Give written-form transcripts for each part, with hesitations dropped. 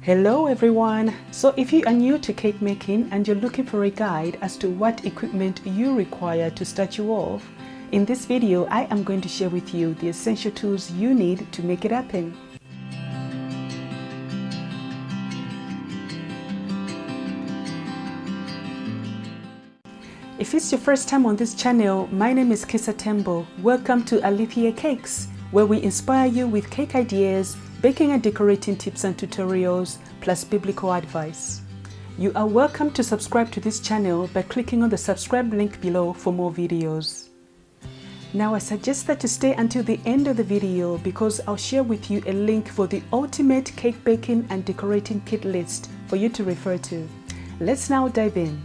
Hello everyone! So if you are new to cake making and you're looking for a guide as to what equipment you require to start you off, in this video I am going to share with you the essential tools you need to make it happen. If it's your first time on this channel, my name is Kisa Tembo. Welcome to Alithia Cakes, where we inspire you with cake ideas, baking and decorating tips and tutorials, plus biblical advice. You are welcome to subscribe to this channel by clicking on the subscribe link below for more videos. Now I suggest that you stay until the end of the video because I'll share with you a link for the ultimate cake baking and decorating kit list for you to refer to. Let's now dive in.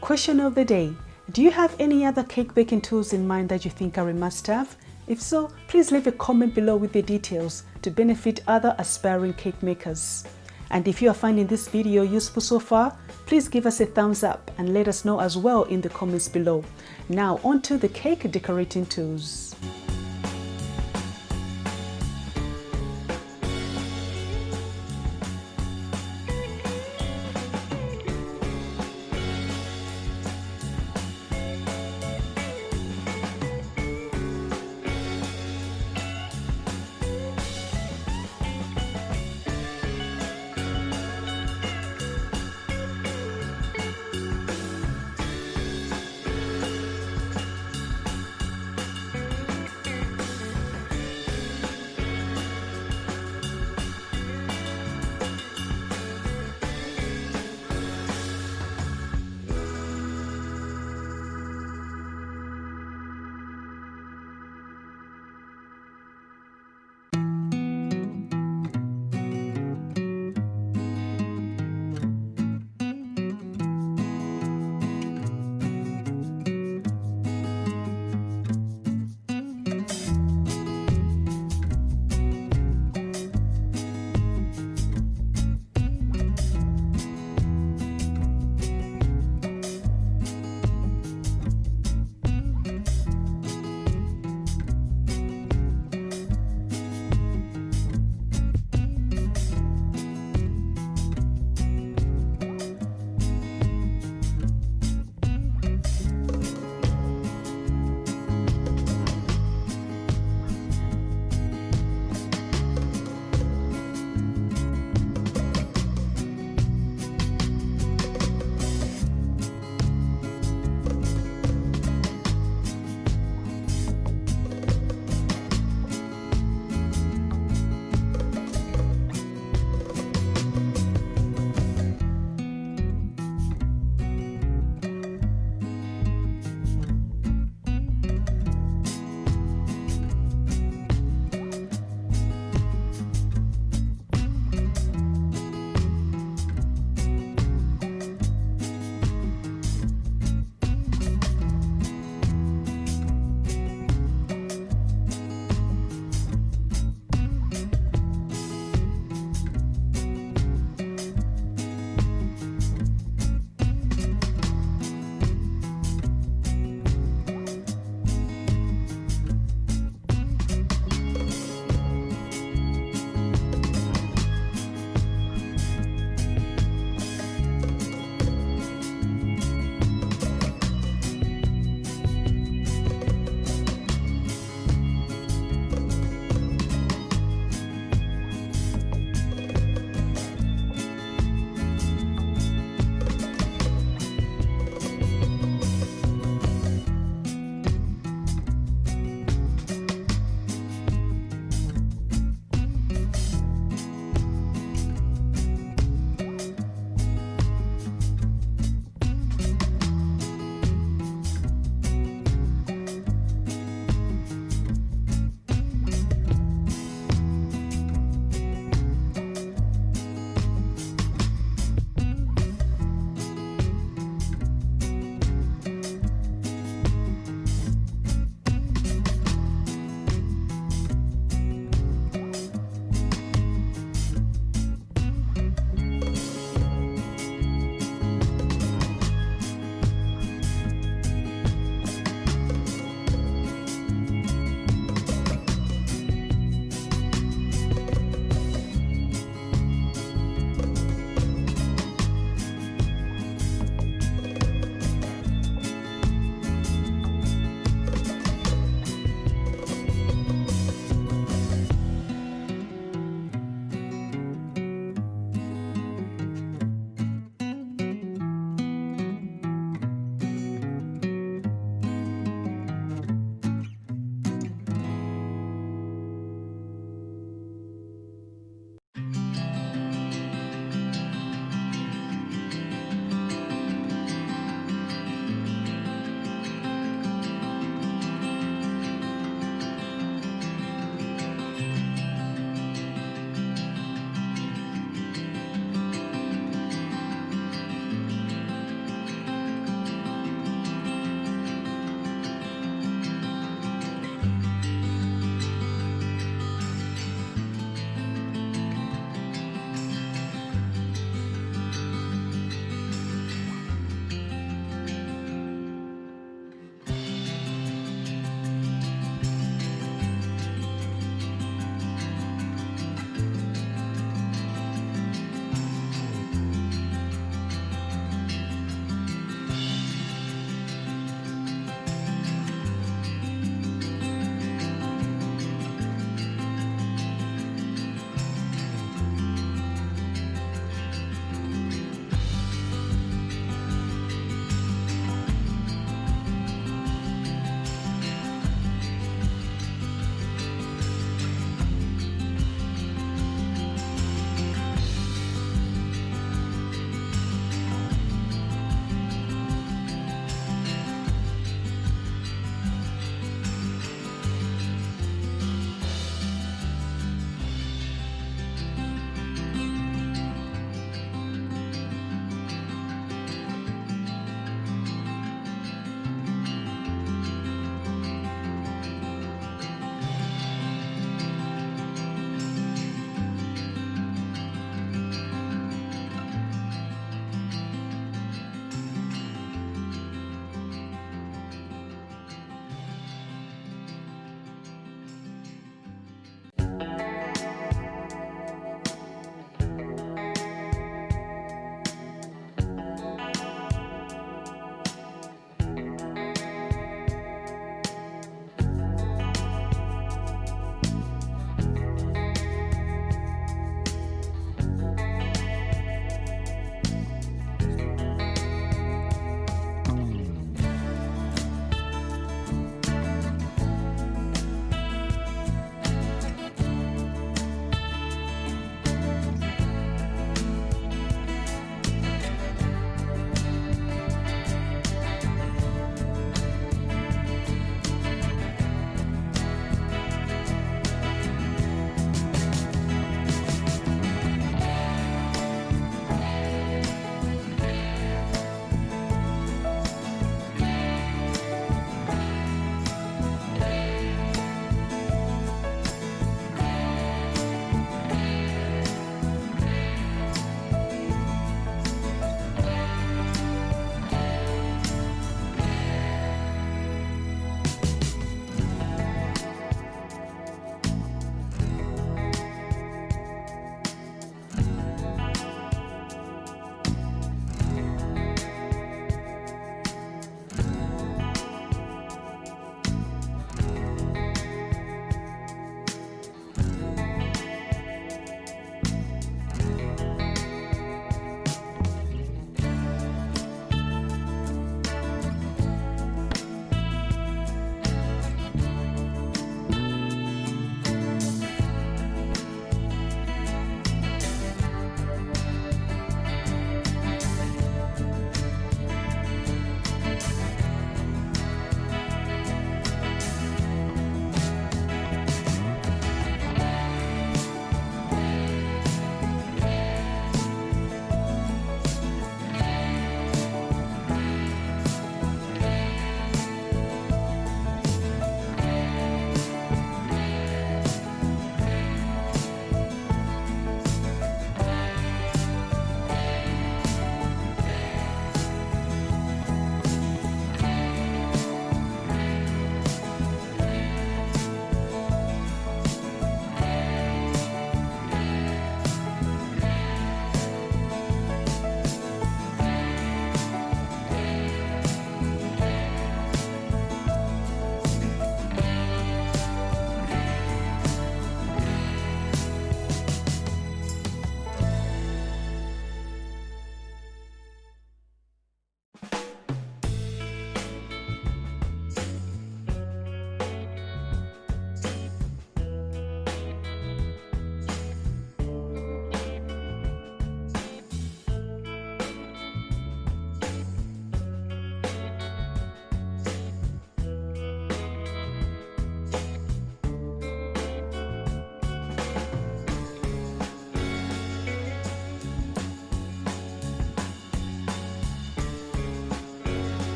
Question of the day. Do you have any other cake baking tools in mind that you think are a must-have? If so, please leave a comment below with the details to benefit other aspiring cake makers. And if you are finding this video useful so far, please give us a thumbs up and let us know as well in the comments below. Now on to the cake decorating tools.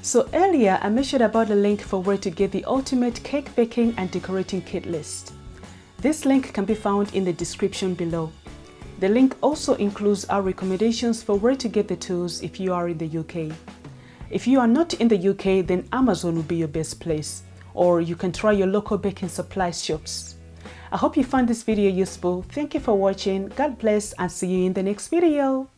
So earlier I mentioned about the link for where to get the ultimate cake baking and decorating kit list. This link can be found in the description below. The link also includes our recommendations for where to get the tools if you are in the UK. If you are not in the UK, then Amazon will be your best place, or you can try your local baking supply shops. I hope you found this video useful. Thank you for watching. God bless and see you in the next video.